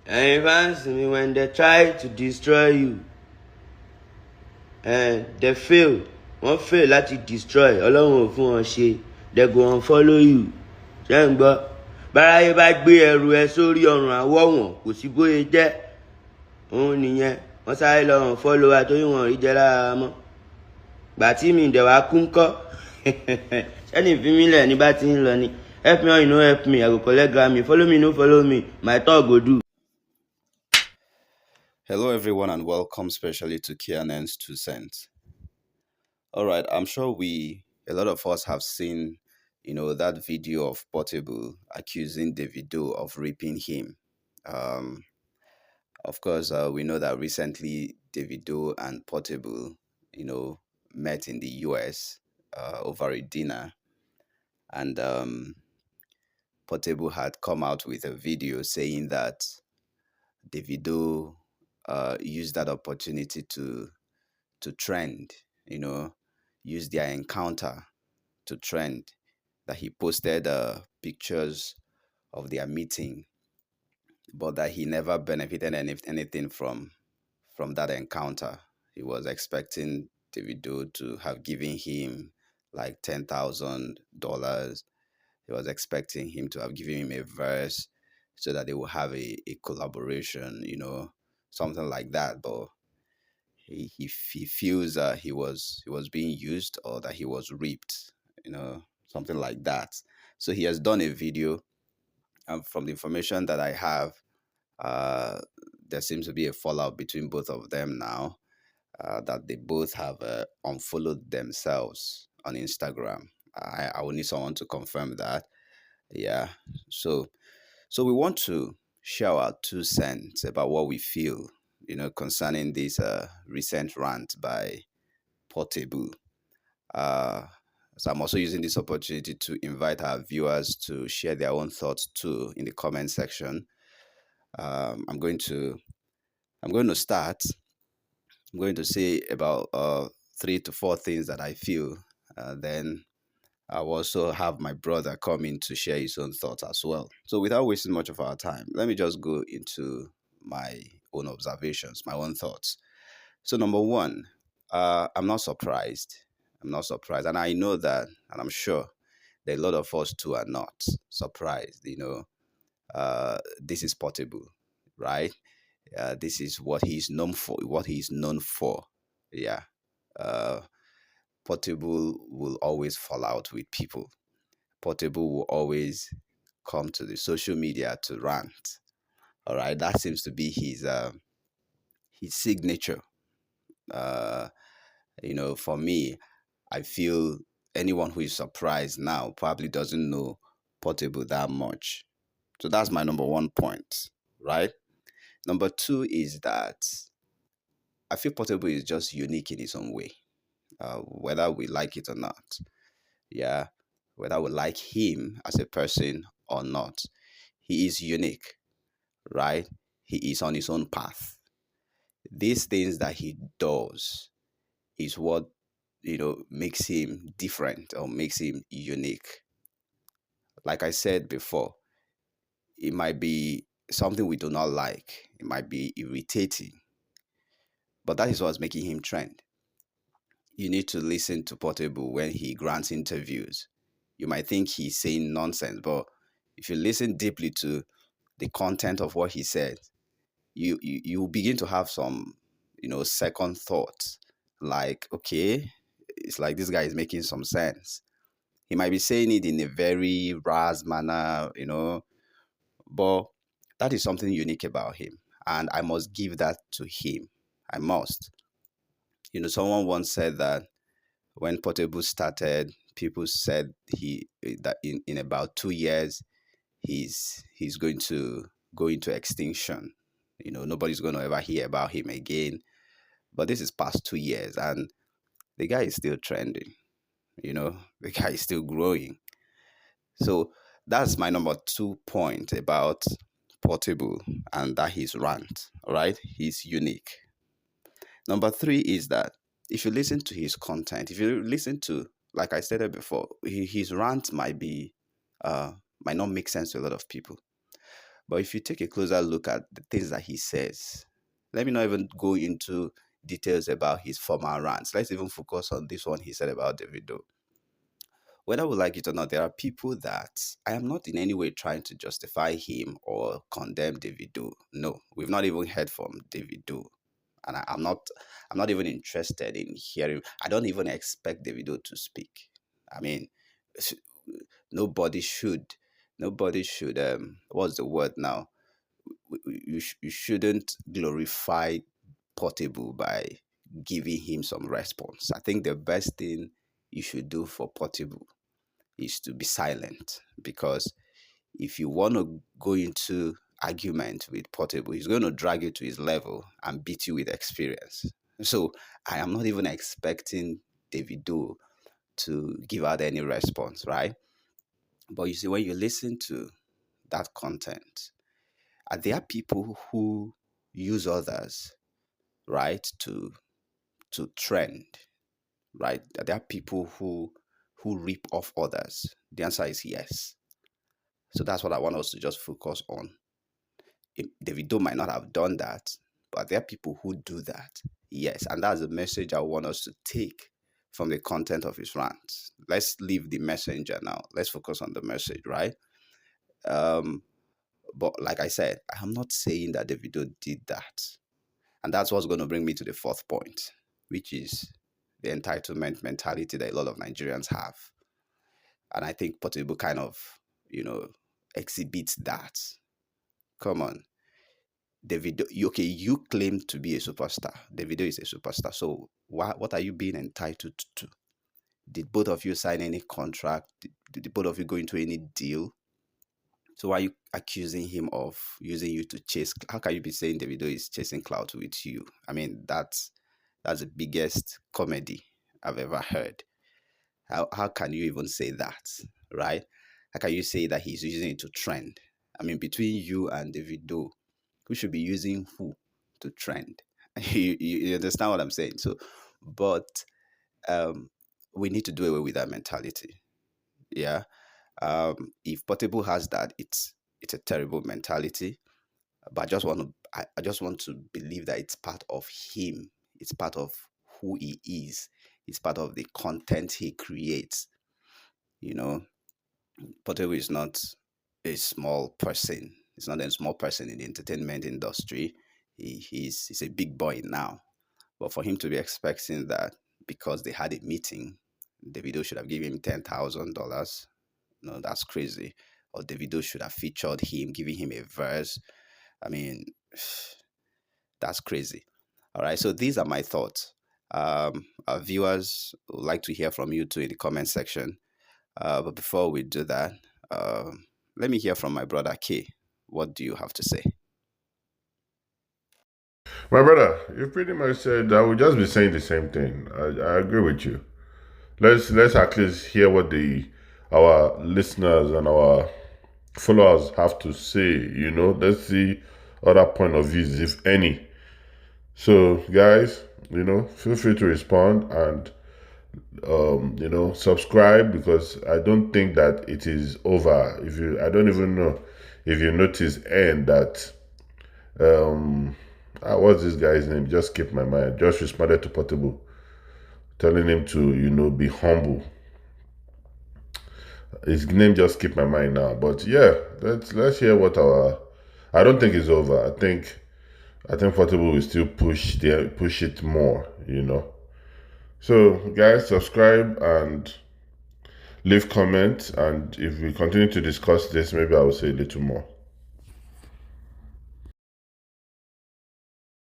And fans me when they try to destroy you they fail wọ́n fail láti destroy ọlọ́run ò fún wọn ṣe they go unfollow you ṣé ń gbọ́ báráyé bá gbé ẹrù ẹ sórí ọrùn àwọ̀ wọn kò sí bóyá jẹ́ òun nìyẹn wọ́n sáré lọ unfollow wa torí wọn ò rí jẹ lára mọ́ gbà tí mi dẹ̀ wá kú ń kọ́ sẹ́ni fi mí lẹ̀ ní bá ti ń lọ ni help me or you no help me I go collect Grammy follow me no follow me my talk go do. Hello, everyone, and welcome specially to Kianen's 2 cents. All right, I'm sure a lot of us have seen, that video of Portable accusing Davido of raping him. Of course, we know that recently Davido and Portable, met in the US over a dinner, and Portable had come out with a video saying that Davido used that opportunity to trend, use their encounter to trend. That he posted pictures of their meeting, but that he never benefited anything from that encounter. He was expecting Davido to have given him like $10,000. He was expecting him to have given him a verse so that they will have a collaboration, something like that. But he feels he was being used, or that he was raped, something like that. So he has done a video, and from the information that I have, there seems to be a fallout between both of them now. That they both have unfollowed themselves on Instagram. I will need someone to confirm that. Yeah. So we want to share our 2 cents about what we feel, concerning this recent rant by Portable. So I'm also using this opportunity to invite our viewers to share their own thoughts too in the comment section. I'm going to start. I'm going to say about 3 to 4 things that I feel. Then I'll also have my brother come in to share his own thoughts as well. So without wasting much of our time, let me just go into my own observations, my own thoughts. So number one, I'm not surprised. And I know that, and I'm sure that a lot of us too are not surprised. This is Portable, right? This is what he's known for. Yeah. Portable will always fall out with people. Portable will always come to the social media to rant. All right, that seems to be his signature. For me, I feel anyone who is surprised now probably doesn't know Portable that much. So that's my number one point, right? Number two is that I feel Portable is just unique in his own way, whether we like it or not. Yeah, whether we like him as a person or not, he is unique, right? He is on his own path. These things that he does is what makes him different or makes him unique. Like I said before, it might be something we do not like. It might be irritating, but that is what's making him trend. You need to listen to Portable when he grants interviews. You might think he's saying nonsense, but if you listen deeply to the content of what he said, you begin to have some, second thoughts. Like, okay, it's like this guy is making some sense. He might be saying it in a very ras manner, but that is something unique about him. And I must give that to him. I must. Someone once said that when Portable started, people said that in about 2 years, he's going to go into extinction. Nobody's going to ever hear about him again. But this is past 2 years, and the guy is still trending. The guy is still growing. So that's my number 2 point about Portable, and that his rant. All right, he's unique. Number 3 is that if you listen to his content, if you listen to, like I stated before, his rant might not make sense to a lot of people. But if you take a closer look at the things that he says, let me not even go into details about his former rants. Let's even focus on this one he said about Davido. Whether we like it or not, there are people that I am not in any way trying to justify him or condemn Davido. No, we've not even heard from Davido, and I'm not even interested in hearing. I don't even expect Davido to speak. I mean, s- nobody should. Nobody should. What's the word now? You shouldn't glorify Portable by giving him some response. I think the best thing you should do for Portable is to be silent, because if you want to go into argument with Portable, he's going to drag you to his level and beat you with experience. So I am not even expecting Davido to give out any response, right? But you see, when you listen to that content, there are people who use others, right, to trend, right? There are people who rip off others. The answer is yes. So that's what I want us to just focus on. Davido might not have done that, but there are people who do that. Yes, and that's the message I want us to take from the content of his rants. Let's leave the messenger now. Let's focus on the message, right? Um, but like I said, I'm not saying that Davido did that. And that's what's going to bring me to the fourth point, which is the entitlement mentality that a lot of Nigerians have. And I think Portable kind of, you know, exhibits that. Come on. Davido, okay, you claim to be a superstar. Davido is a superstar. So what are you being entitled to? Did both of you sign any contract? Did both of you go into any deal? So why are you accusing him of using you to chase? How can you be saying Davido is chasing clout with you? I mean, that's the biggest comedy I've ever heard. How can you even say that, right? How can you say that he's using it to trend? I mean, between you and Davido, who should be using who to trend? You understand what I'm saying? So, but um, we need to do away with that mentality. Yeah. If Portable has that, it's a terrible mentality. But I just want to believe that it's part of him. It's part of who he is. It's part of the content he creates. You know, Portable is not a small person. He's not a small person in the entertainment industry. He's a big boy now. But for him to be expecting that because they had a meeting, Davido should have given him $10,000. No, that's crazy. Or Davido should have featured him, giving him a verse. I mean, that's crazy. All right. So these are my thoughts. Our viewers would like to hear from you too in the comment section. But before we do that, let me hear from my brother K. What do you have to say? My brother, you pretty much said I would just be saying the same thing. I agree with you. Let's at least hear what the our listeners and our followers have to say. Let's see other point of views, if any. So, guys, feel free to respond and subscribe, because I don't think that it is over. I don't even know if you notice, and that what's this guy's name? Just skipped my mind. Just responded to Portable, telling him to, be humble. His name just skipped my mind now. But yeah, let's hear what our. I don't think it's over. I think Portable will still push it more. So guys, subscribe and leave comments, and if we continue to discuss this, maybe I will say a little more.